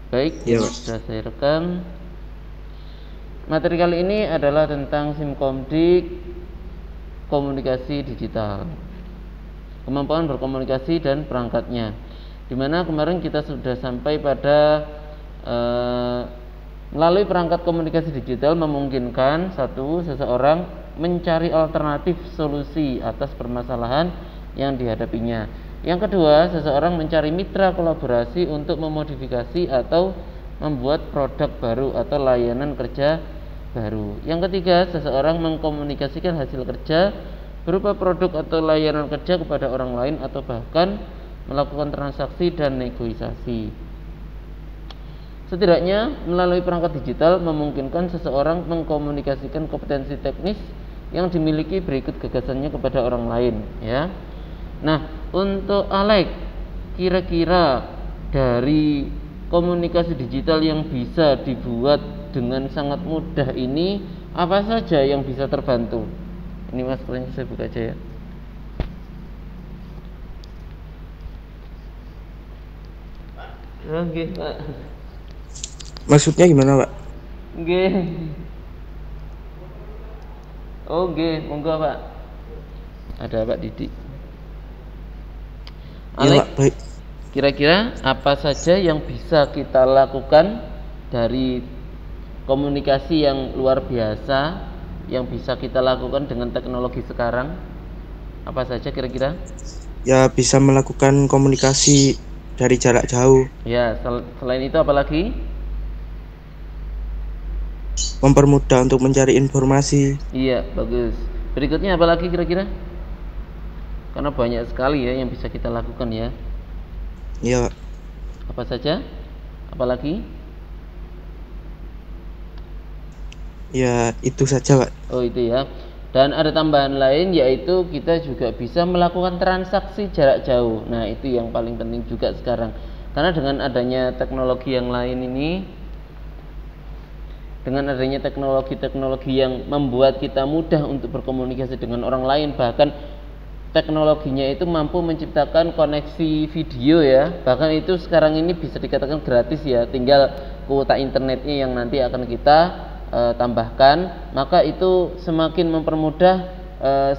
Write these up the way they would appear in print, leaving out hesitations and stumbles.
Baik, Iya, ini Pak. sudah saya rekam. Materi kali ini adalah tentang Simkomdik komunikasi digital, kemampuan berkomunikasi dan perangkatnya. Dimana kemarin kita sudah sampai pada melalui perangkat komunikasi digital memungkinkan seseorang mencari alternatif solusi atas permasalahan yang dihadapinya. Yang kedua, seseorang mencari mitra kolaborasi untuk memodifikasi atau membuat produk baru atau layanan kerja baru. Yang ketiga, seseorang mengkomunikasikan hasil kerja berupa produk atau layanan kerja kepada orang lain atau bahkan melakukan transaksi dan negosiasi. Setidaknya melalui perangkat digital memungkinkan seseorang mengkomunikasikan kompetensi teknis yang dimiliki berikut gagasannya kepada orang lain, ya. Nah, untuk Alex, kira-kira dari komunikasi digital yang bisa dibuat dengan sangat mudah ini apa saja yang bisa terbantu? Ini Mas, saya buka aja ya. Oke, Pak. Maksudnya gimana, Pak? Nggih. Oh, nggih, monggo, Pak. Ada Pak Didi. Iya, Alex, Pak. Baik. kira-kira apa saja yang bisa kita lakukan dari komunikasi yang luar biasa yang bisa kita lakukan dengan teknologi sekarang? Apa saja kira-kira? Ya, bisa melakukan komunikasi dari jarak jauh, Ya, selain itu apa lagi? mempermudah untuk mencari informasi. Iya, bagus. Berikutnya apa lagi kira-kira? Karena banyak sekali ya yang bisa kita lakukan ya. Iya, Pak. Apa saja? Apalagi? Ya, itu saja, Pak. Oh, itu ya. Dan ada tambahan lain yaitu kita juga bisa melakukan transaksi jarak jauh. Nah, itu yang paling penting juga sekarang. Karena dengan adanya teknologi yang lain ini, dengan adanya teknologi-teknologi yang membuat kita mudah untuk berkomunikasi dengan orang lain, bahkan teknologinya itu mampu menciptakan koneksi video ya. Bahkan itu sekarang ini bisa dikatakan gratis ya, tinggal kuota internetnya yang nanti akan kita tambahkan, maka itu semakin mempermudah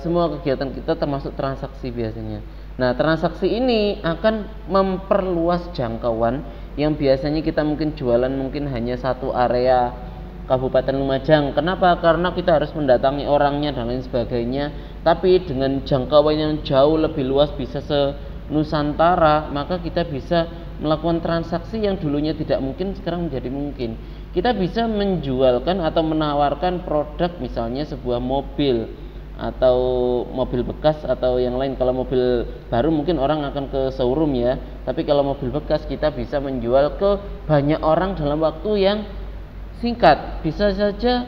semua kegiatan kita termasuk transaksi biasanya. Nah, transaksi ini akan memperluas jangkauan yang biasanya kita mungkin jualan mungkin hanya satu area Kabupaten Lumajang. Kenapa? Karena kita harus mendatangi orangnya dan lain sebagainya. Tapi dengan jangkauan yang jauh lebih luas, bisa se-Nusantara, maka kita bisa melakukan transaksi yang dulunya tidak mungkin sekarang menjadi mungkin. Kita bisa menjualkan atau menawarkan produk, misalnya sebuah mobil atau mobil bekas atau yang lain. Kalau mobil baru mungkin orang akan ke showroom ya, tapi kalau mobil bekas kita bisa menjual ke banyak orang dalam waktu yang singkat. Bisa saja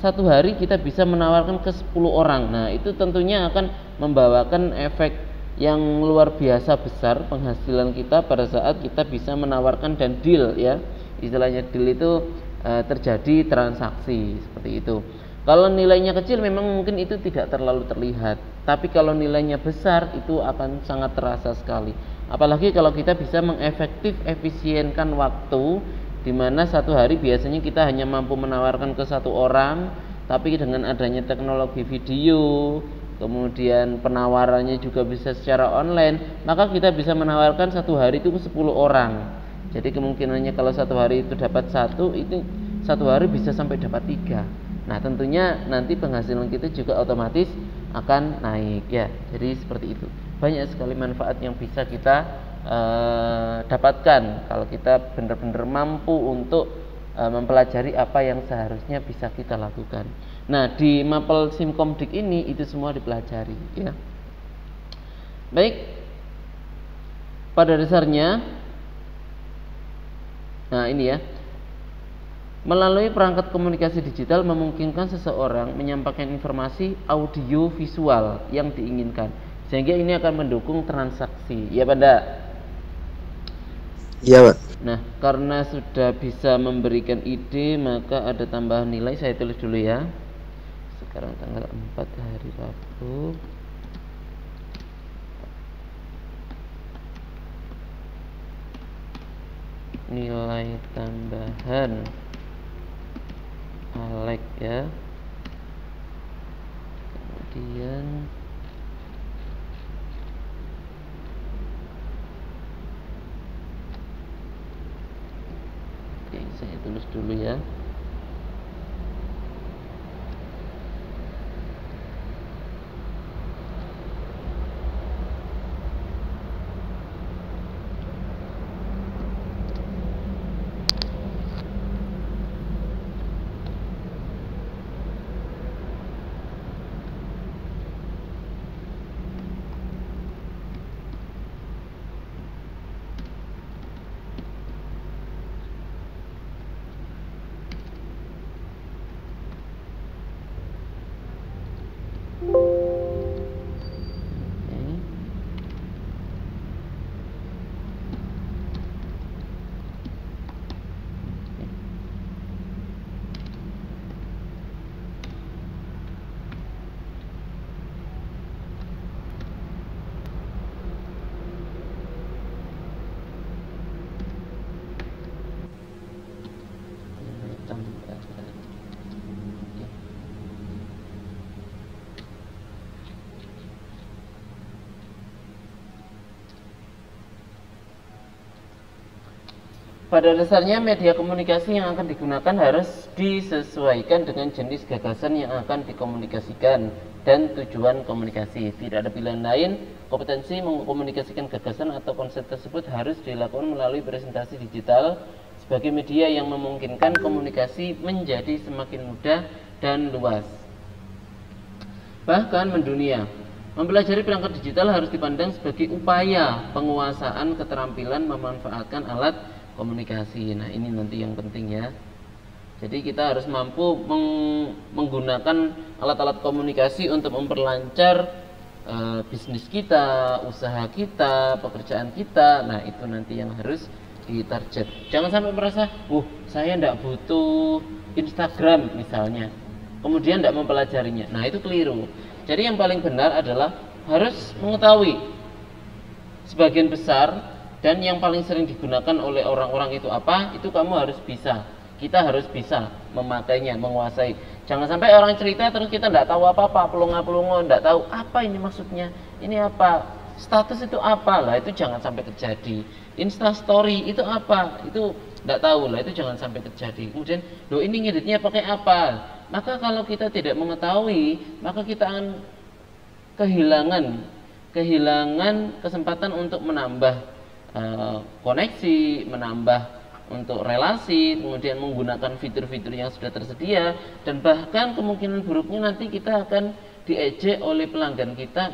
satu hari kita bisa menawarkan ke 10 orang. Nah, itu tentunya akan membawakan efek yang luar biasa besar penghasilan kita pada saat kita bisa menawarkan dan deal ya. Istilahnya deal itu terjadi transaksi seperti itu. Kalau nilainya kecil memang mungkin itu tidak terlalu terlihat, tapi kalau nilainya besar itu akan sangat terasa sekali. Apalagi kalau kita bisa efisienkan waktu, di mana satu hari biasanya kita hanya mampu menawarkan ke satu orang, tapi dengan adanya teknologi video, kemudian penawarannya juga bisa secara online, maka kita bisa menawarkan satu hari itu ke 10 orang. Jadi kemungkinannya kalau satu hari itu dapat satu, itu satu hari bisa sampai dapat 3. Nah, tentunya nanti penghasilan kita juga otomatis akan naik ya. Jadi seperti itu. Banyak sekali manfaat yang bisa kita dapatkan kalau kita benar-benar mampu untuk mempelajari apa yang seharusnya bisa kita lakukan. Nah, di Mapel Simkomdik ini itu semua dipelajari ya. Baik, pada dasarnya, nah ini ya, melalui perangkat komunikasi digital memungkinkan seseorang menyampaikan informasi audio visual yang diinginkan, sehingga ini akan mendukung transaksi ya pada. Iya, Pak. Nah, karena sudah bisa memberikan ide, maka ada tambahan nilai. Saya tulis dulu ya. Sekarang tanggal 4 hari Rabu. nilai tambahan Alek ya. Kemudian oke, saya tulis dulu ya. Pada dasarnya media komunikasi yang akan digunakan harus disesuaikan dengan jenis gagasan yang akan dikomunikasikan dan tujuan komunikasi. Tidak ada pilihan lain, kompetensi mengkomunikasikan gagasan atau konsep tersebut harus dilakukan melalui presentasi digital sebagai media yang memungkinkan komunikasi menjadi semakin mudah dan luas. Bahkan mendunia, mempelajari perangkat digital harus dipandang sebagai upaya penguasaan keterampilan memanfaatkan alat komunikasi. Nah, ini nanti yang penting ya. Jadi kita harus mampu menggunakan alat-alat komunikasi untuk memperlancar bisnis kita, usaha kita, pekerjaan kita. Nah, itu nanti yang harus ditarget. Jangan sampai merasa, saya tidak butuh Instagram misalnya, kemudian tidak mempelajarinya. Nah, itu keliru. Jadi yang paling benar adalah harus mengetahui sebagian besar. Dan yang paling sering digunakan oleh orang-orang itu apa? Itu kamu harus bisa. Kita harus bisa memakainya, menguasai. Jangan sampai orang cerita terus kita tidak tahu apa-apa, pelongo-pelongo, tidak tahu apa ini maksudnya. Ini apa? Status itu apa? Lah itu jangan sampai terjadi. Insta story itu apa? Itu tidak tahu lah, itu jangan sampai terjadi. Kemudian, ini ngeditnya pakai apa? Maka kalau kita tidak mengetahui, maka kita akan kehilangan kesempatan untuk menambah koneksi, menambah untuk relasi, kemudian menggunakan fitur-fitur yang sudah tersedia, dan bahkan kemungkinan buruknya nanti kita akan diejek oleh pelanggan kita,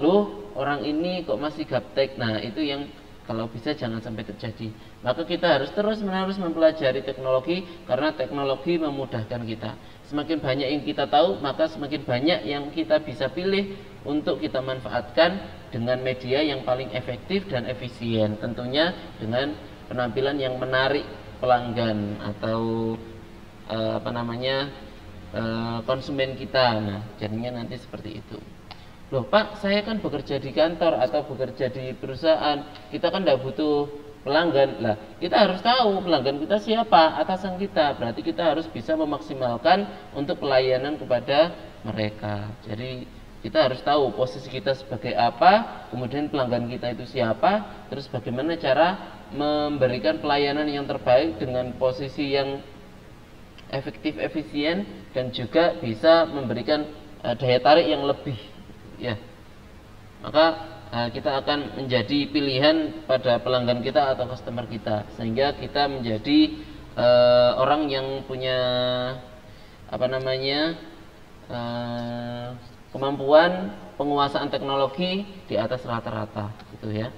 orang ini kok masih gaptek. Nah, itu yang kalau bisa jangan sampai terjadi. Maka kita harus terus-menerus mempelajari teknologi, karena teknologi memudahkan kita. Semakin banyak yang kita tahu, maka semakin banyak yang kita bisa pilih untuk kita manfaatkan dengan media yang paling efektif dan efisien. Tentunya dengan penampilan yang menarik pelanggan atau konsumen kita. Nah, jadinya nanti seperti itu. Pak, saya kan bekerja di kantor atau bekerja di perusahaan, kita kan tidak butuh pelanggan. Lah, kita harus tahu pelanggan kita siapa, atasan kita. Berarti kita harus bisa memaksimalkan untuk pelayanan kepada mereka. Jadi kita harus tahu posisi kita sebagai apa, kemudian pelanggan kita itu siapa, terus bagaimana cara memberikan pelayanan yang terbaik dengan posisi yang efektif, efisien, dan juga bisa memberikan daya tarik yang lebih. Ya, maka kita akan menjadi pilihan pada pelanggan kita atau customer kita, sehingga kita menjadi orang yang punya kemampuan penguasaan teknologi di atas rata-rata, gitu ya.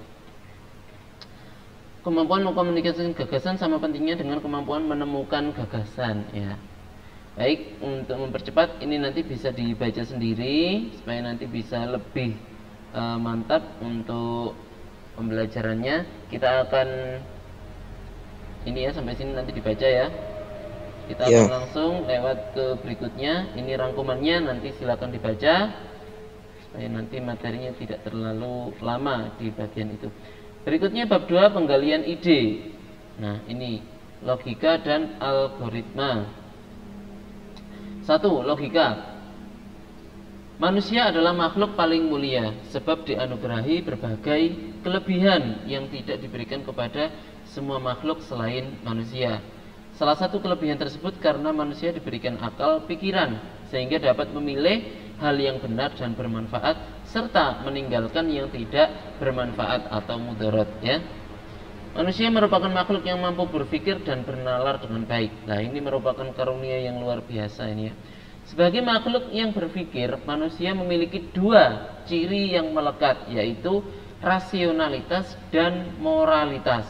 Kemampuan mengkomunikasikan gagasan sama pentingnya dengan kemampuan menemukan gagasan, ya. Baik, untuk mempercepat ini nanti bisa dibaca sendiri supaya nanti bisa lebih mantap untuk pembelajarannya. Kita akan ini ya, sampai sini nanti dibaca ya. Kita akan langsung lewat ke berikutnya. Ini rangkumannya, nanti silakan dibaca supaya nanti materinya tidak terlalu lama di bagian itu. Berikutnya bab 2, penggalian ide. Nah, ini logika dan algoritma. 1. Logika. Manusia adalah makhluk paling mulia sebab dianugerahi berbagai kelebihan yang tidak diberikan kepada semua makhluk selain manusia. Salah satu kelebihan tersebut karena manusia diberikan akal pikiran sehingga dapat memilih hal yang benar dan bermanfaat serta meninggalkan yang tidak bermanfaat atau mudarat, ya. Manusia merupakan makhluk yang mampu berpikir dan bernalar dengan baik. Nah, ini merupakan karunia yang luar biasa ini, ya. Sebagai makhluk yang berpikir, manusia memiliki dua ciri yang melekat, yaitu rasionalitas dan moralitas.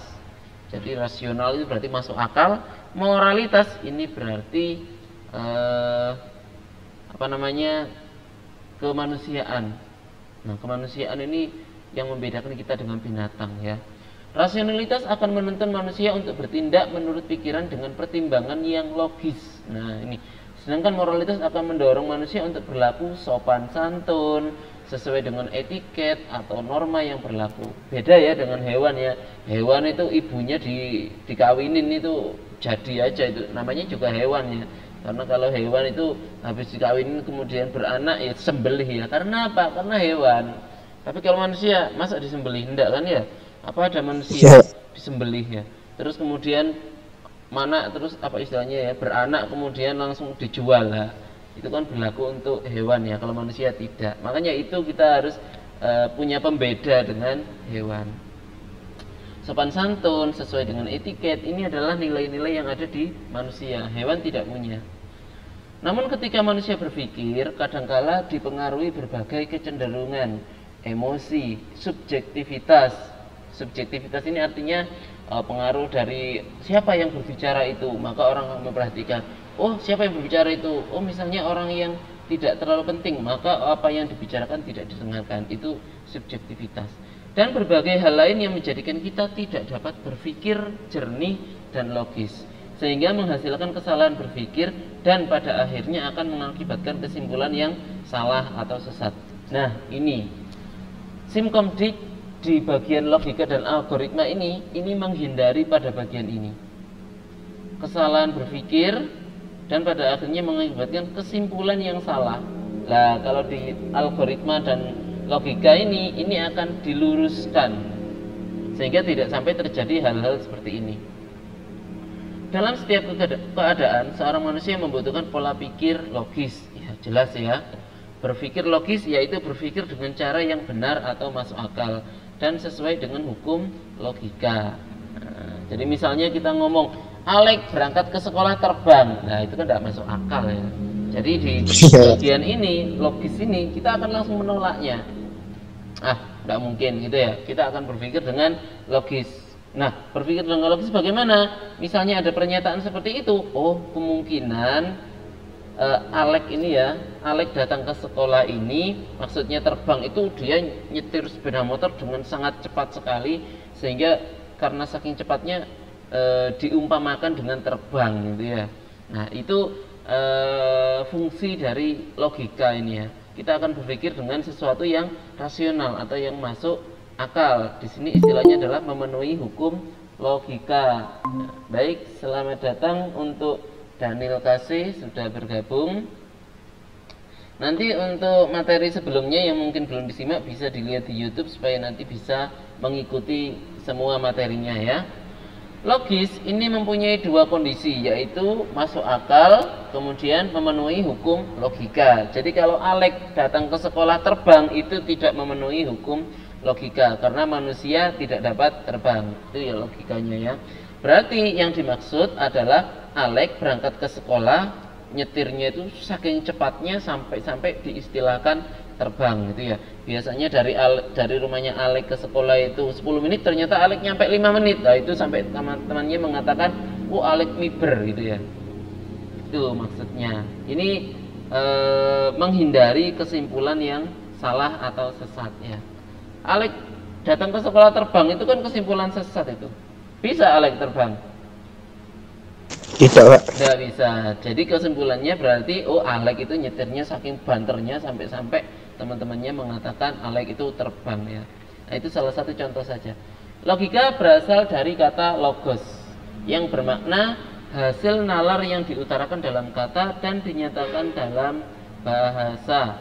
Jadi rasional itu berarti masuk akal, moralitas ini berarti kemanusiaan. Nah, kemanusiaan ini yang membedakan kita dengan binatang, ya. Rasionalitas akan menuntun manusia untuk bertindak menurut pikiran dengan pertimbangan yang logis. Nah, ini. Sedangkan moralitas akan mendorong manusia untuk berlaku sopan santun sesuai dengan etiket atau norma yang berlaku. Beda ya dengan hewan, ya. Hewan itu ibunya dikawinin itu jadi aja, itu namanya juga hewan, ya. Karena kalau hewan itu habis dikawinin kemudian beranak, ya sembelih, ya. Karena apa? Karena hewan. Tapi kalau manusia masa disembelih? Enggak kan, ya? Apa ada manusia disembelih, ya? Terus kemudian terus apa istilahnya, ya, beranak kemudian langsung dijual, lah. Itu kan berlaku untuk hewan, ya. Kalau manusia tidak. Makanya itu kita harus punya pembeda dengan hewan. Sopan santun sesuai dengan etiket ini adalah nilai-nilai yang ada di manusia. Hewan tidak punya. Namun ketika manusia berpikir, kadangkala dipengaruhi berbagai kecenderungan, emosi, subjektivitas. Subjektivitas ini artinya pengaruh dari siapa yang berbicara itu. Maka orang memperhatikan, oh siapa yang berbicara itu? Oh misalnya orang yang tidak terlalu penting, maka apa yang dibicarakan tidak didengarkan. Itu subjektivitas. Dan berbagai hal lain yang menjadikan kita tidak dapat berpikir jernih dan logis, sehingga menghasilkan kesalahan berpikir dan pada akhirnya akan mengakibatkan kesimpulan yang salah atau sesat. Nah, ini Simkomdik di bagian logika dan algoritma ini menghindari pada bagian ini, kesalahan berpikir dan pada akhirnya mengakibatkan kesimpulan yang salah. Nah, kalau di algoritma dan logika ini akan diluruskan sehingga tidak sampai terjadi hal-hal seperti ini. Dalam setiap keadaan, seorang manusia membutuhkan pola pikir logis, ya jelas, ya. Berpikir logis yaitu berpikir dengan cara yang benar atau masuk akal dan sesuai dengan hukum logika. Nah, jadi misalnya kita ngomong Alek berangkat ke sekolah terbang, nah itu kan tidak masuk akal, ya. Jadi di bagian ini logis ini kita akan langsung menolaknya. Tidak mungkin gitu, ya. Kita akan berpikir dengan logis. Nah, berpikir dengan logis bagaimana? Misalnya ada pernyataan seperti itu, oh kemungkinan Alek ini, ya, Alek datang ke sekolah ini maksudnya terbang, itu dia nyetir sepeda motor dengan sangat cepat sekali sehingga karena saking cepatnya diumpamakan dengan terbang gitu, ya. Nah, itu fungsi dari logika ini, ya. Kita akan berpikir dengan sesuatu yang rasional atau yang masuk akal. Di sini istilahnya adalah memenuhi hukum logika. Nah, baik, selamat datang untuk Daniel Kasih sudah bergabung. Nanti untuk materi sebelumnya yang mungkin belum disimak bisa dilihat di YouTube supaya nanti bisa mengikuti semua materinya, ya. Logis ini mempunyai dua kondisi, yaitu masuk akal kemudian memenuhi hukum logika. Jadi kalau Alek datang ke sekolah terbang itu tidak memenuhi hukum logika karena manusia tidak dapat terbang. Itu ya logikanya, ya. Berarti yang dimaksud adalah Alek berangkat ke sekolah, nyetirnya itu saking cepatnya sampai diistilahkan terbang gitu, ya. Biasanya dari rumahnya Alek ke sekolah itu 10 menit, ternyata Alek nyampe 5 menit. Nah, itu sampai teman-temannya mengatakan, "Oh, Alek miber," gitu, ya. Itu maksudnya. Ini menghindari kesimpulan yang salah atau sesat, ya. Alek datang ke sekolah terbang itu kan kesimpulan sesat itu. Bisa Alek terbang? Tidak, Pak. Tidak bisa. Jadi kesimpulannya berarti Alek itu nyetirnya saking banternya sampai teman-temannya mengatakan Alek itu terbang, ya. Nah, itu salah satu contoh saja. Logika berasal dari kata logos. yang bermakna hasil nalar yang diutarakan dalam kata dan dinyatakan dalam bahasa.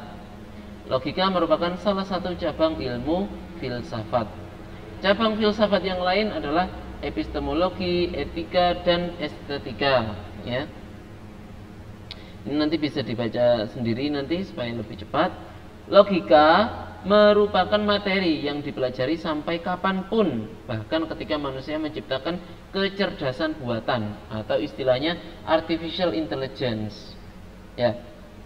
Logika merupakan salah satu cabang ilmu filsafat. Cabang filsafat yang lain adalah epistemologi, etika, dan estetika, ya. Ini nanti bisa dibaca sendiri nanti supaya lebih cepat. Logika merupakan materi yang dipelajari sampai kapanpun, bahkan ketika manusia menciptakan kecerdasan buatan atau istilahnya artificial intelligence. Ya,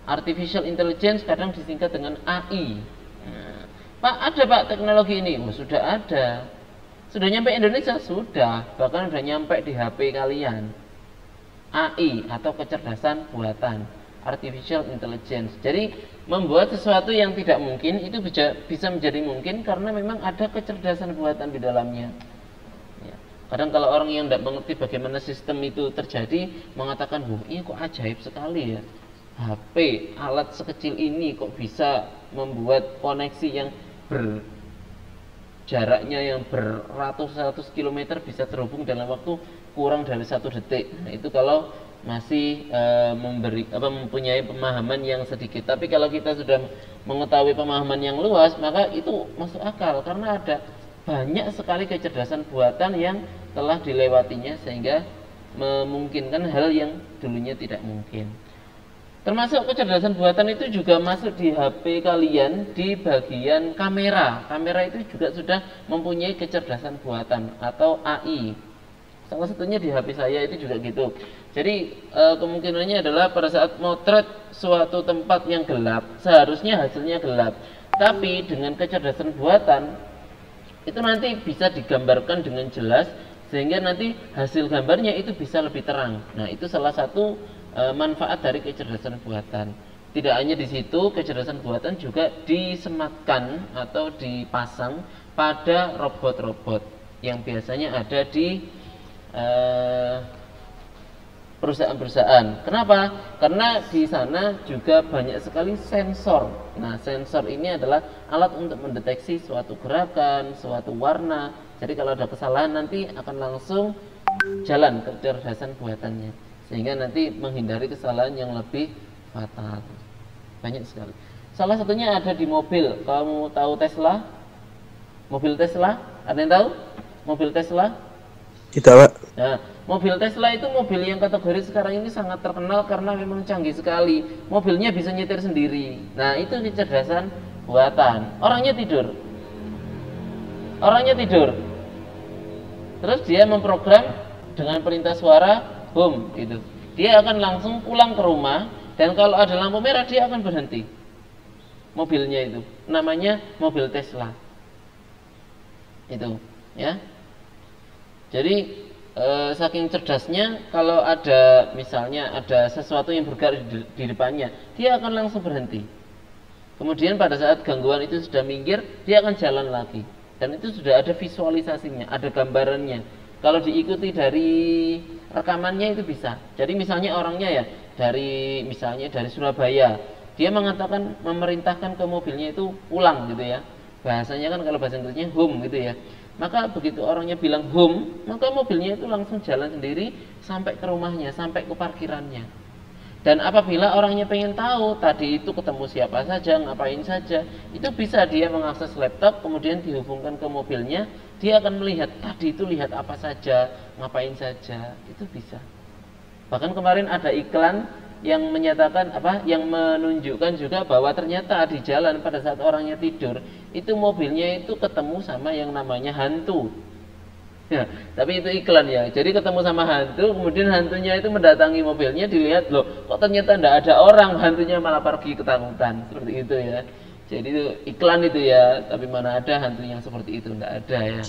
artificial intelligence kadang disingkat dengan AI. Nah, Pak, ada Pak teknologi ini? Oh, sudah ada. Sudah nyampe Indonesia? Sudah, bahkan sudah nyampe di HP kalian. AI atau kecerdasan buatan, artificial intelligence. Jadi membuat sesuatu yang tidak mungkin itu bisa menjadi mungkin karena memang ada kecerdasan buatan di dalamnya. Ya. Kadang kalau orang yang tidak mengerti bagaimana sistem itu terjadi mengatakan, wah ini kok ajaib sekali ya, HP alat sekecil ini kok bisa membuat koneksi yang jaraknya yang beratus-ratus kilometer bisa terhubung dalam waktu kurang dari 1 detik. Nah, itu kalau masih mempunyai pemahaman yang sedikit. Tapi kalau kita sudah mengetahui pemahaman yang luas, maka itu masuk akal karena ada banyak sekali kecerdasan buatan yang telah dilewatinya sehingga memungkinkan hal yang dulunya tidak mungkin. Termasuk kecerdasan buatan itu juga masuk di HP kalian di bagian kamera. Kamera itu juga sudah mempunyai kecerdasan buatan atau AI. Salah satunya di HP saya itu juga gitu. Jadi kemungkinannya adalah pada saat motret suatu tempat yang gelap, seharusnya hasilnya gelap. Tapi dengan kecerdasan buatan itu nanti bisa digambarkan dengan jelas sehingga nanti hasil gambarnya itu bisa lebih terang. Nah, itu salah satu manfaat dari kecerdasan buatan. Tidak hanya di situ, kecerdasan buatan juga disematkan atau dipasang pada robot-robot yang biasanya ada di perusahaan-perusahaan. Kenapa? Karena di sana juga banyak sekali sensor. Nah, sensor ini adalah alat untuk mendeteksi suatu gerakan, suatu warna. Jadi kalau ada kesalahan nanti akan langsung jalan kecerdasan buatannya, sehingga nanti menghindari kesalahan yang lebih fatal. Banyak sekali. Salah satunya ada di mobil. Kamu tahu Tesla? Mobil Tesla? Ada yang tahu? Mobil Tesla? Tidak, Pak. Nah, mobil Tesla itu mobil yang kategori sekarang ini sangat terkenal karena memang canggih sekali. Mobilnya bisa nyetir sendiri. Nah, itu kecerdasan buatan. Orangnya tidur. Terus dia memprogram dengan perintah suara, boom, gitu. Dia akan langsung pulang ke rumah dan kalau ada lampu merah dia akan berhenti. Mobilnya itu namanya mobil Tesla. Itu, ya. Jadi saking cerdasnya, kalau ada misalnya ada sesuatu yang bergerak di depannya, dia akan langsung berhenti. Kemudian pada saat gangguan itu sudah minggir, dia akan jalan lagi. Dan itu sudah ada visualisasinya, ada gambarannya. Kalau diikuti dari rekamannya itu bisa. Jadi misalnya orangnya ya misalnya dari Surabaya, dia mengatakan memerintahkan ke mobilnya itu pulang gitu ya. Bahasanya kan kalau bahasa Inggrisnya home gitu ya. Maka begitu orangnya bilang home, maka mobilnya itu langsung jalan sendiri sampai ke rumahnya, sampai ke parkirannya. Dan apabila orangnya pengen tahu tadi itu ketemu siapa saja, ngapain saja, itu bisa dia mengakses laptop, kemudian dihubungkan ke mobilnya, dia akan melihat tadi itu lihat apa saja, ngapain saja, itu bisa. Bahkan kemarin ada iklan yang menyatakan yang menunjukkan juga bahwa ternyata di jalan pada saat orangnya tidur itu mobilnya itu ketemu sama yang namanya hantu. Ya, tapi itu iklan ya. Jadi ketemu sama hantu, kemudian hantunya itu mendatangi mobilnya, dilihat loh, kok ternyata tidak ada orang, hantunya malah pergi ketakutan. Seperti itu ya. Jadi itu iklan itu ya, tapi mana ada hantu yang seperti itu, tidak ada ya.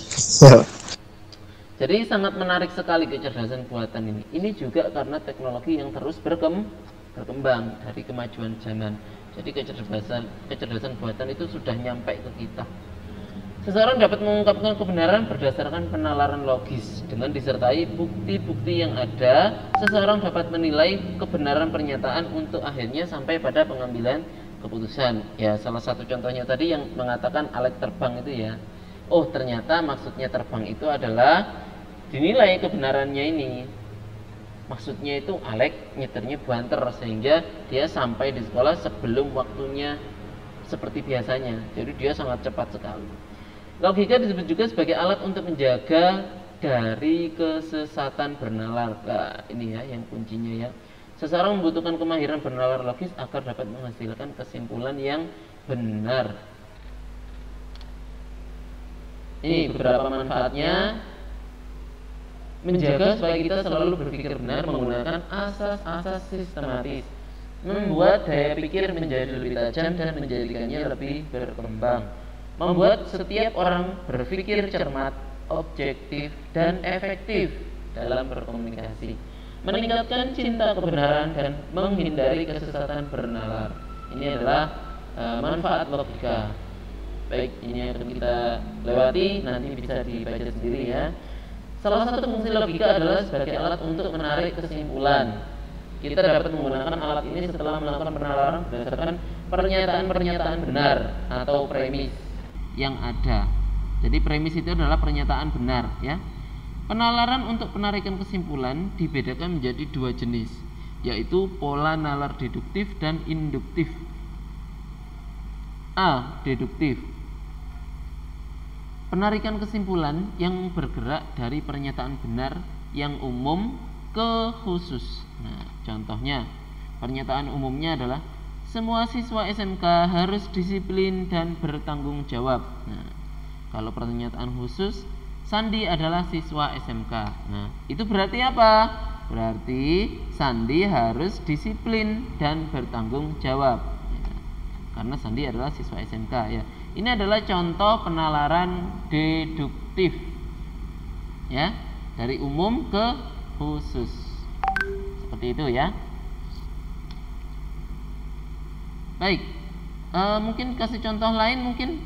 Jadi sangat menarik sekali kecerdasan buatan ini. Ini juga karena teknologi yang terus berkembang dari kemajuan zaman. Jadi kecerdasan buatan itu sudah nyampe ke kita. Seseorang dapat mengungkapkan kebenaran berdasarkan penalaran logis. Dengan disertai bukti-bukti yang ada, seseorang dapat menilai kebenaran pernyataan untuk akhirnya sampai pada pengambilan keputusan. Ya, salah satu contohnya tadi yang mengatakan alat terbang itu ya. Oh, ternyata maksudnya terbang itu adalah dinilai kebenarannya ini. Maksudnya itu Alek nyetirnya banter sehingga dia sampai di sekolah sebelum waktunya seperti biasanya. Jadi dia sangat cepat sekali. Logika disebut juga sebagai alat untuk menjaga dari kesesatan bernalar. Nah, ini ya yang kuncinya ya. Seseorang membutuhkan kemahiran bernalar logis agar dapat menghasilkan kesimpulan yang benar. Ini beberapa manfaatnya. Menjaga supaya kita selalu berpikir benar menggunakan asas-asas sistematis, membuat daya pikir menjadi lebih tajam dan menjadikannya lebih berkembang, membuat setiap orang berpikir cermat, objektif, dan efektif dalam berkomunikasi, meningkatkan cinta kebenaran dan menghindari kesesatan bernalar. Ini adalah manfaat logika. Baik, ini akan kita lewati, nanti bisa dibaca sendiri ya. Salah satu fungsi logika adalah sebagai alat untuk menarik kesimpulan. Kita dapat menggunakan alat ini setelah melakukan penalaran berdasarkan pernyataan-pernyataan benar atau premis yang ada. Jadi premis itu adalah pernyataan benar ya. Penalaran untuk penarikan kesimpulan dibedakan menjadi dua jenis, yaitu pola nalar deduktif dan induktif. A. Deduktif. Penarikan kesimpulan yang bergerak dari pernyataan benar yang umum ke khusus. Nah, contohnya, pernyataan umumnya adalah semua siswa SMK harus disiplin dan bertanggung jawab. Nah, kalau pernyataan khusus, Sandi adalah siswa SMK. Nah, itu berarti apa? Berarti Sandi harus disiplin dan bertanggung jawab. Ya, karena Sandi adalah siswa SMK ya. Ini adalah contoh penalaran deduktif ya, dari umum ke khusus. Seperti itu ya. Baik, mungkin kasih contoh lain mungkin.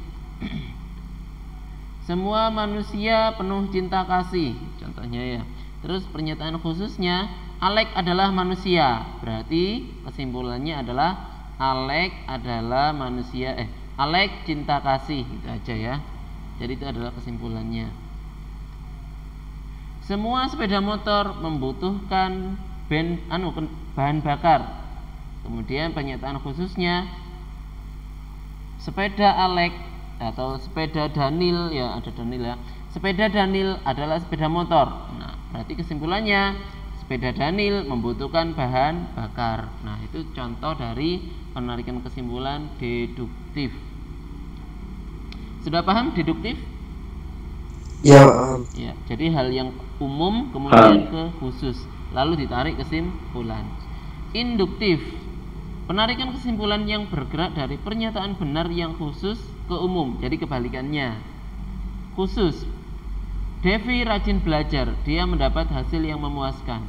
Semua manusia penuh cinta kasih, contohnya ya. Terus pernyataan khususnya, Alek adalah manusia. Berarti kesimpulannya adalah Alek adalah manusia. Alek cinta kasih, itu aja ya. Jadi itu adalah kesimpulannya. Semua sepeda motor membutuhkan bahan bakar. Kemudian pernyataan khususnya, sepeda Alek atau sepeda Daniel ya, ada Daniel ya. Sepeda Daniel adalah sepeda motor. Nah, berarti kesimpulannya sepeda Daniel membutuhkan bahan bakar. Nah, itu contoh dari penarikan kesimpulan deduktif. Sudah paham deduktif? Ya. Ya, jadi hal yang umum kemudian ke khusus, lalu ditarik kesimpulan. Induktif. Penarikan kesimpulan yang bergerak dari pernyataan benar yang khusus ke umum. Jadi kebalikannya. Khusus. Devi rajin belajar, dia mendapat hasil yang memuaskan.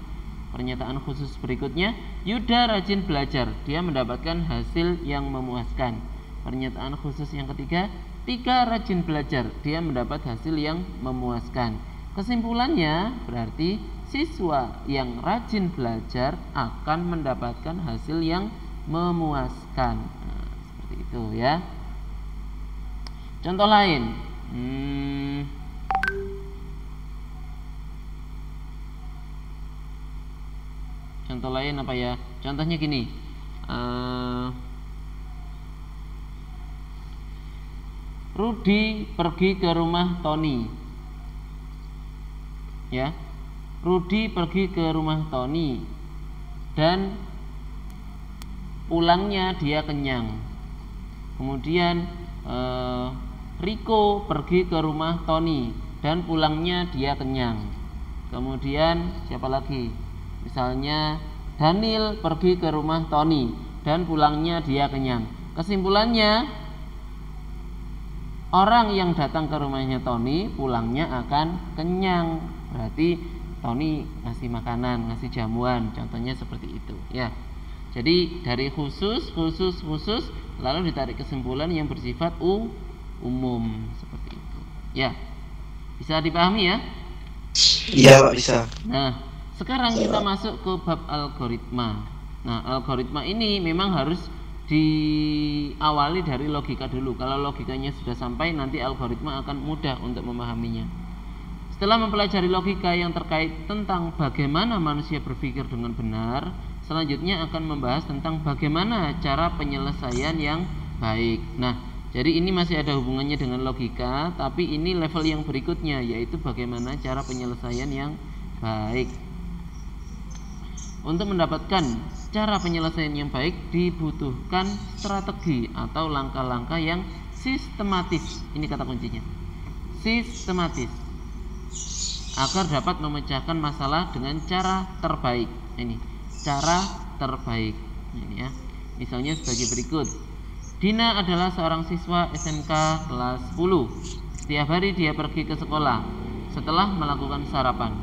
Pernyataan khusus berikutnya, Yuda rajin belajar, dia mendapatkan hasil yang memuaskan. Pernyataan khusus yang ketiga, Tika rajin belajar, dia mendapat hasil yang memuaskan. Kesimpulannya berarti siswa yang rajin belajar akan mendapatkan hasil yang memuaskan. Nah, seperti itu ya. Contoh lain. Contoh lain apa ya? Contohnya gini. Rudi pergi ke rumah Tony. Ya. Rudi pergi ke rumah Tony dan pulangnya dia kenyang. Kemudian Riko pergi ke rumah Tony dan pulangnya dia kenyang. Kemudian siapa lagi? Misalnya Daniel pergi ke rumah Tony dan pulangnya dia kenyang. Kesimpulannya, orang yang datang ke rumahnya Tony pulangnya akan kenyang. Berarti Tony ngasih makanan, ngasih jamuan, contohnya seperti itu ya. Jadi dari khusus lalu ditarik kesimpulan yang bersifat umum seperti itu. Ya. Bisa dipahami ya? Iya, Pak, bisa. Nah, sekarang kita masuk ke bab algoritma. Nah, algoritma ini memang harus diawali dari logika dulu. Kalau logikanya sudah sampai, nanti algoritma akan mudah untuk memahaminya. Setelah mempelajari logika yang terkait tentang bagaimana manusia berpikir dengan benar, selanjutnya akan membahas tentang bagaimana cara penyelesaian yang baik. Nah, jadi ini masih ada hubungannya dengan logika, tapi ini level yang berikutnya, yaitu bagaimana cara penyelesaian yang baik. Untuk mendapatkan cara penyelesaian yang baik dibutuhkan strategi atau langkah-langkah yang sistematis. Ini kata kuncinya, sistematis, agar dapat memecahkan masalah dengan cara terbaik. Ini cara terbaik. Ini ya. Misalnya sebagai berikut. Dina adalah seorang siswa SMK kelas 10. Setiap hari dia pergi ke sekolah setelah melakukan sarapan.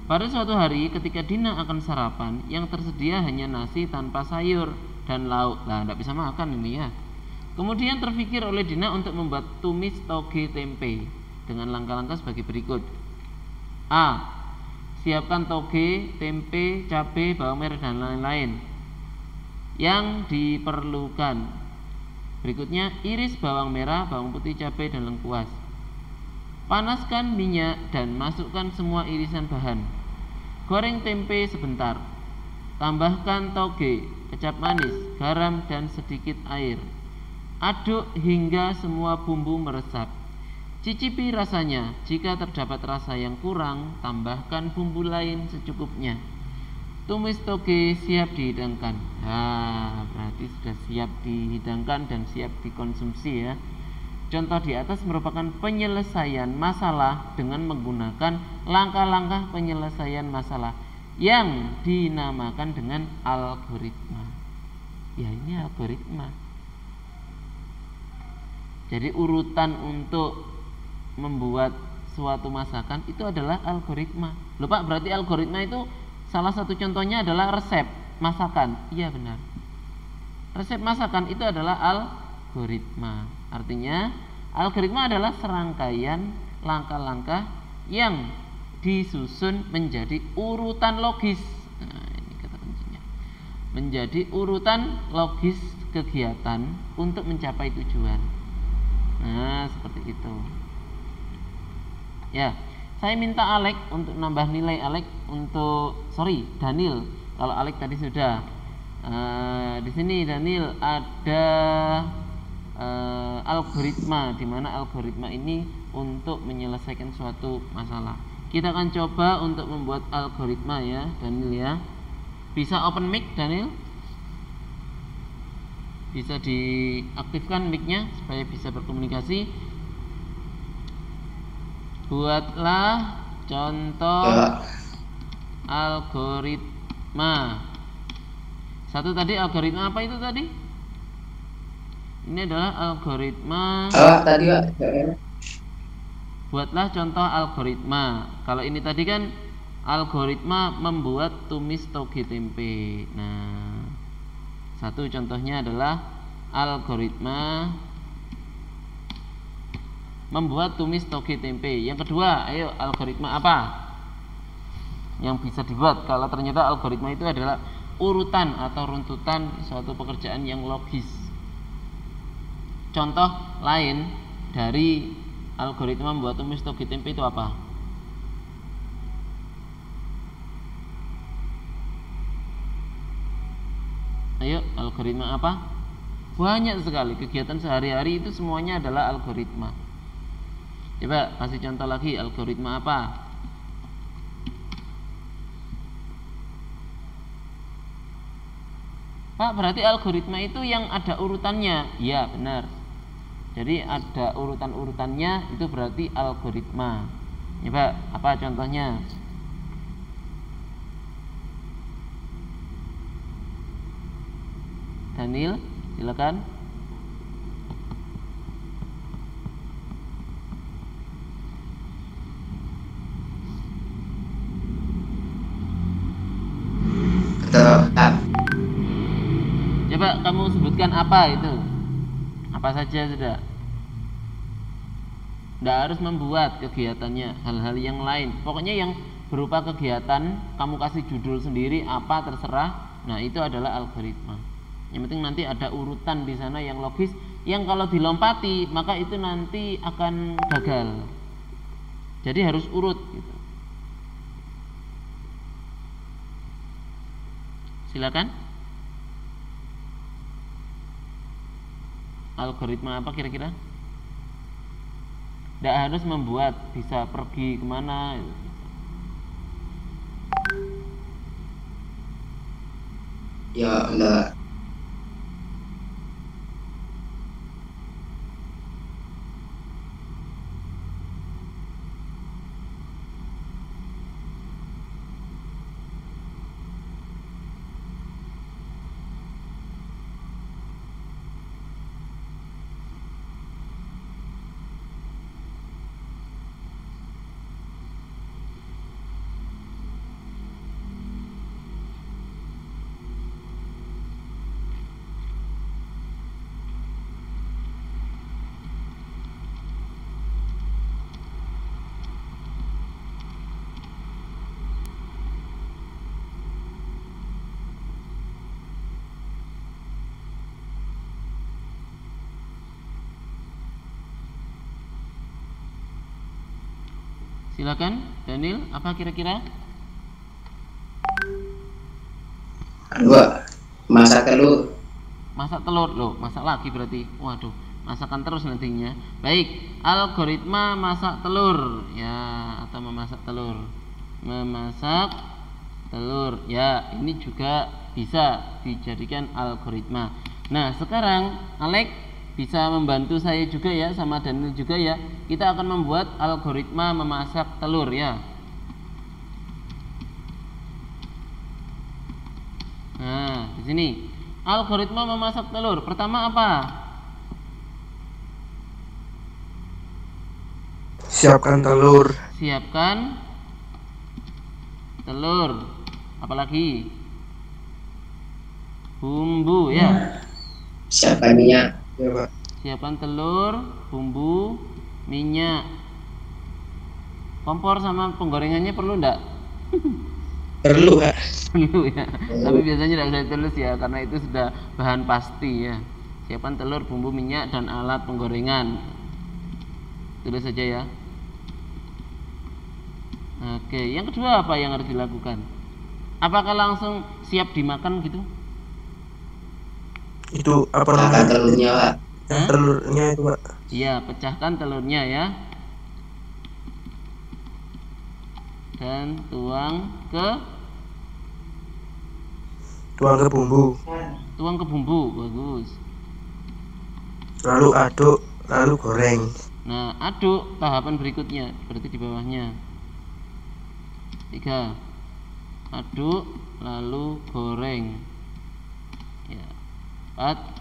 Pada suatu hari ketika Dina akan sarapan, yang tersedia hanya nasi tanpa sayur dan lauk. Nah, tidak bisa makan ini ya. Kemudian terpikir oleh Dina untuk membuat tumis toge tempe dengan langkah-langkah sebagai berikut. A. Siapkan toge, tempe, cabai, bawang merah dan lain-lain yang diperlukan. Berikutnya, iris bawang merah, bawang putih, cabai dan lengkuas. Panaskan minyak dan masukkan semua irisan bahan. Goreng tempe sebentar. Tambahkan toge, kecap manis, garam dan sedikit air. Aduk hingga semua bumbu meresap. Cicipi rasanya. Jika terdapat rasa yang kurang, tambahkan bumbu lain secukupnya. Tumis toge siap dihidangkan. Berarti sudah siap dihidangkan dan siap dikonsumsi ya. Contoh di atas merupakan penyelesaian masalah dengan menggunakan langkah-langkah penyelesaian masalah yang dinamakan dengan algoritma. Ya, ini algoritma. Jadi urutan untuk membuat suatu masakan itu adalah algoritma. Loh Pak, berarti algoritma itu salah satu contohnya adalah resep masakan. Iya benar. Resep masakan itu adalah algoritma. Artinya algoritma adalah serangkaian langkah-langkah yang disusun menjadi urutan logis. Nah, ini kata kuncinya. Menjadi urutan logis kegiatan untuk mencapai tujuan. Nah, seperti itu. Ya, saya minta Alek untuk nambah nilai Alek untuk Daniel. Kalau Alek tadi sudah. Di sini Daniel ada algoritma, di mana algoritma ini untuk menyelesaikan suatu masalah. Kita akan coba untuk membuat algoritma ya, Daniel ya. Bisa open mic Daniel? Bisa diaktifkan mic-nya supaya bisa berkomunikasi. Buatlah contoh algoritma. Satu tadi algoritma apa itu tadi? Ini adalah algoritma. Tadi Pak. Buatlah contoh algoritma. Kalau ini tadi kan algoritma membuat tumis toge tempe. Nah, satu contohnya adalah algoritma membuat tumis toge tempe. Yang kedua, ayo algoritma apa yang bisa dibuat kalau ternyata algoritma itu adalah urutan atau runtutan suatu pekerjaan yang logis. Contoh lain dari algoritma membuat tumis toge tempe itu apa? Ayo, algoritma apa? Banyak sekali kegiatan sehari-hari itu semuanya adalah algoritma. Coba kasih contoh lagi, algoritma apa? Pak, berarti algoritma itu yang ada urutannya. Iya, benar. Jadi ada urutan-urutannya, itu berarti algoritma. Coba apa contohnya? Daniel, silakan. Coba kamu sebutkan apa itu? Apa saja sudah? Tidak harus membuat kegiatannya, hal-hal yang lain. Pokoknya yang berupa kegiatan, kamu kasih judul sendiri apa terserah. Nah, itu adalah algoritma. Yang penting nanti ada urutan di sana yang logis, yang kalau dilompati maka itu nanti akan gagal. Jadi harus urut gitu. Silakan. Algoritma apa kira-kira? Tidak harus membuat, bisa pergi kemana gitu. Ya enggak. Silakan Daniel, apa kira-kira? Dua, masak telur. Masak telur loh, masak lagi berarti. Waduh, masakan terus nantinya. Baik, algoritma masak telur ya, atau memasak telur. Memasak telur ya, ini juga bisa dijadikan algoritma. Nah, sekarang Alex bisa membantu saya juga ya, sama Daniel juga ya. Kita akan membuat algoritma memasak telur ya. Nah, di sini algoritma memasak telur. Pertama apa? Siapkan telur. Siapkan telur. Apalagi? Bumbu ya. Siapkan minyak. Ya, Pak. Siapkan telur, bumbu, minyak. Kompor sama penggorengannya perlu enggak? Perlu, Pak. Perlu ya. Tapi biasanya tidak usah ditulis ya, karena itu sudah bahan pasti ya. Siapkan telur, bumbu, minyak, dan alat penggorengan. Tulis saja ya. Oke, yang kedua apa yang harus dilakukan? Apakah langsung siap dimakan gitu? Itu apa Makan namanya? telurnya, Pak. Hah? Telurnya itu, Pak. Iya, pecahkan telurnya ya. Dan tuang ke bumbu. bumbu, bagus. Lalu aduk, lalu goreng. Nah, aduk tahapan berikutnya, berarti di bawahnya. 3. Aduk lalu goreng. Ya. 4.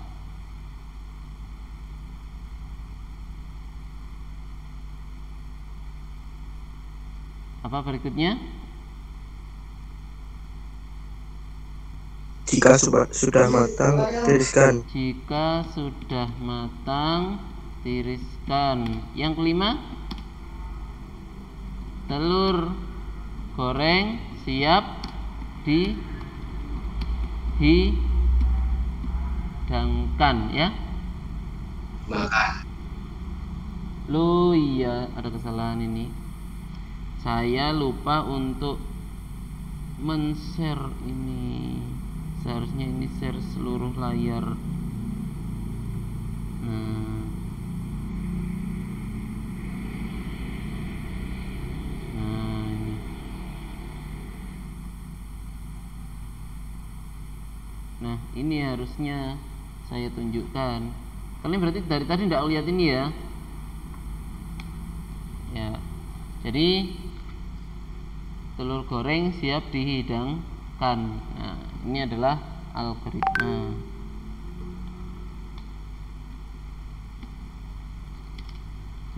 Apa berikutnya? Jika sudah matang, tiriskan. Jika sudah matang, tiriskan. Yang kelima, telur goreng siap dihidangkan ya. Makan. Loh iya, ada kesalahan ini. Saya lupa untuk men-share ini. Seharusnya ini share seluruh layar. Nah ini. Nah ini harusnya saya tunjukkan. Kalian berarti dari tadi tidak lihat ini ya. Ya. Jadi telur goreng siap dihidangkan. Nah, ini adalah algoritma.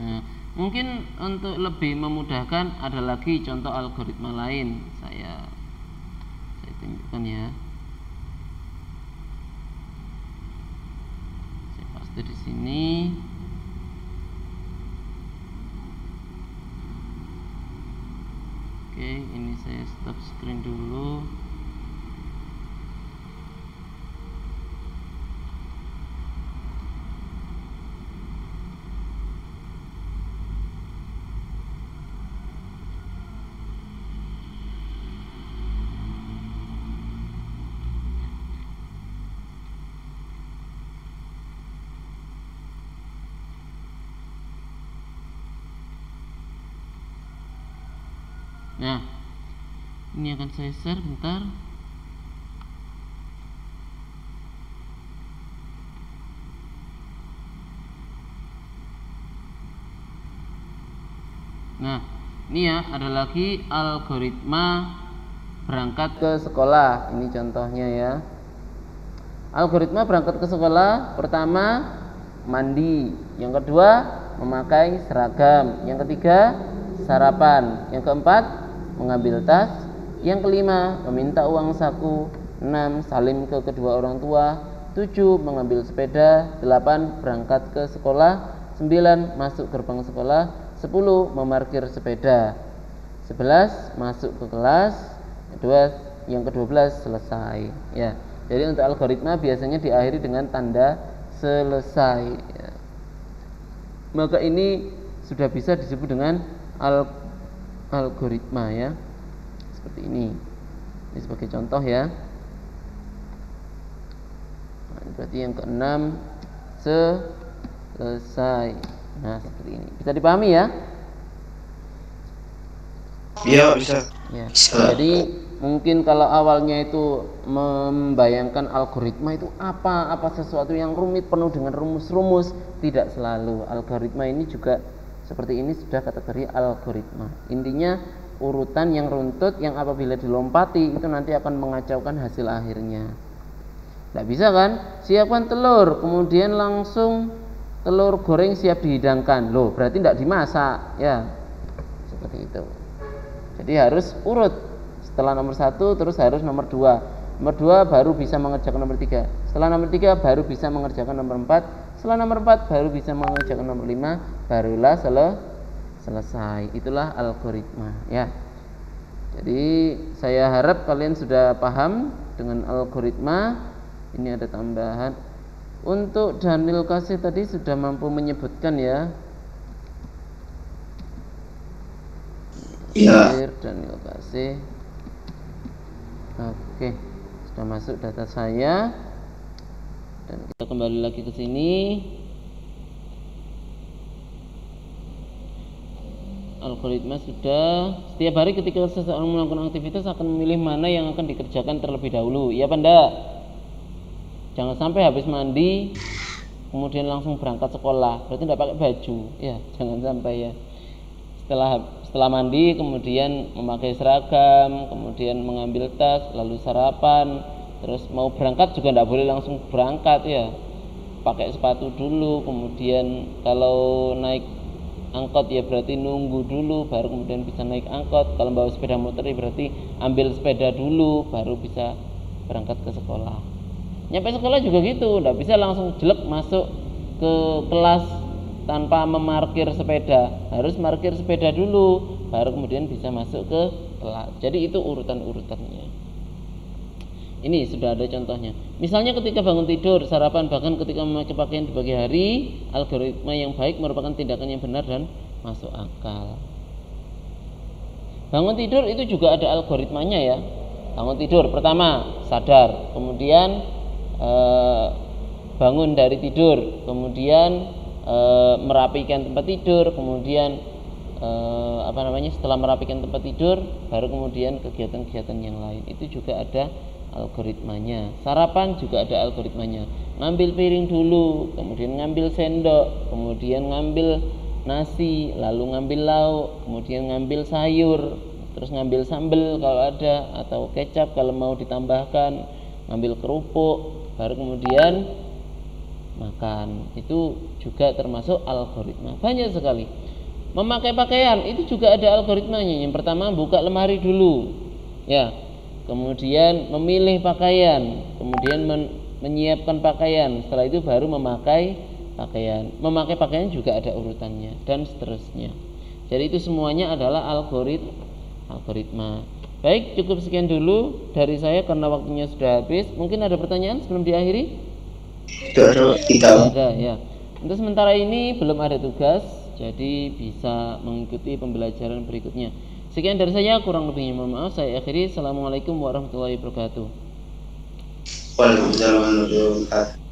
Nah, mungkin untuk lebih memudahkan ada lagi contoh algoritma lain. Saya tunjukkan ya. Saya paste di sini. Oke, ini saya stop screen dulu. Nah, ini akan saya share bentar. Nah, ini ya, ada lagi algoritma berangkat ke sekolah. Ini contohnya ya. Algoritma berangkat ke sekolah, pertama mandi, yang kedua memakai seragam, yang ketiga sarapan, yang keempat mengambil tas, yang kelima meminta uang saku, 6 salim ke kedua orang tua, 7 mengambil sepeda, 8 berangkat ke sekolah, 9 masuk gerbang sekolah, 10 memarkir sepeda, 11 masuk ke kelas, yang ke-12 selesai ya. Jadi untuk algoritma biasanya diakhiri dengan tanda selesai ya. Maka ini sudah bisa disebut dengan algoritma ya. Seperti ini. Ini sebagai contoh ya. Nah, berarti yang ke-6 selesai. Nah, seperti ini. Bisa dipahami ya? Iya, bisa. Ya. Jadi mungkin kalau awalnya itu membayangkan algoritma itu apa sesuatu yang rumit penuh dengan rumus-rumus, tidak selalu. Algoritma ini juga seperti ini, sudah kategori algoritma. Intinya urutan yang runtut yang apabila dilompati itu nanti akan mengacaukan hasil akhirnya. Tidak bisa kan? Siapkan telur, kemudian langsung telur goreng siap dihidangkan. Loh, berarti tidak dimasak ya. Seperti itu. Jadi harus urut. Setelah nomor 1 terus harus nomor 2. Nomor 2 baru bisa mengerjakan nomor 3. Setelah nomor 3 baru bisa mengerjakan nomor 4. Setelah nomor 4 baru bisa mengerjakan nomor 5. Barulah selesai. Itulah algoritma ya. Jadi saya harap kalian sudah paham dengan algoritma. Ini ada tambahan. Untuk Daniel Kasih tadi sudah mampu menyebutkan ya. Iya. Daniel Kasih. Oke, sudah masuk data saya. Dan kita kembali lagi ke sini. Algoritma sudah. Setiap hari ketika seseorang melakukan aktivitas akan memilih mana yang akan dikerjakan terlebih dahulu. Iya apa enggak? Jangan sampai habis mandi kemudian langsung berangkat sekolah. Berarti tidak pakai baju. Ya, jangan sampai ya. Setelah mandi kemudian memakai seragam, kemudian mengambil tas, lalu sarapan, terus mau berangkat juga tidak boleh langsung berangkat ya. Pakai sepatu dulu, kemudian kalau naik angkot ya berarti nunggu dulu baru kemudian bisa naik angkot. Kalau bawa sepeda motor ya berarti ambil sepeda dulu baru bisa berangkat ke sekolah. Nyampe sekolah juga gitu, tidak bisa langsung jelek masuk ke kelas tanpa memarkir sepeda. Harus markir sepeda dulu baru kemudian bisa masuk ke kelas. Jadi itu urutan-urutannya. Ini sudah ada contohnya. Misalnya ketika bangun tidur, sarapan, bahkan ketika memakai pakaian di pagi hari, algoritma yang baik merupakan tindakan yang benar dan masuk akal. Bangun tidur itu juga ada algoritmanya ya. Bangun tidur pertama sadar, kemudian bangun dari tidur, kemudian merapikan tempat tidur, kemudian setelah merapikan tempat tidur baru kemudian kegiatan-kegiatan yang lain. Itu juga ada algoritmanya. Sarapan juga ada algoritmanya. Ngambil piring dulu, kemudian ngambil sendok, kemudian ngambil nasi, lalu ngambil lauk, kemudian ngambil sayur, terus ngambil sambal kalau ada, atau kecap kalau mau ditambahkan, ngambil kerupuk, baru kemudian makan. Itu juga termasuk algoritma. Banyak sekali. Memakai pakaian itu juga ada algoritmanya. Yang pertama buka lemari dulu ya, kemudian memilih pakaian, kemudian menyiapkan pakaian, setelah itu baru memakai pakaian. Memakai pakaian juga ada urutannya dan seterusnya. Jadi itu semuanya adalah algoritma. Baik, cukup sekian dulu dari saya karena waktunya sudah habis. Mungkin ada pertanyaan sebelum diakhiri? Tidak ada ya. Untuk sementara ini belum ada tugas, jadi bisa mengikuti pembelajaran berikutnya. Sekian dari saya, kurang lebihnya mohon maaf. Saya akhiri. Assalamualaikum warahmatullahi wabarakatuh. Waalaikumsalam warahmatullahi wabarakatuh.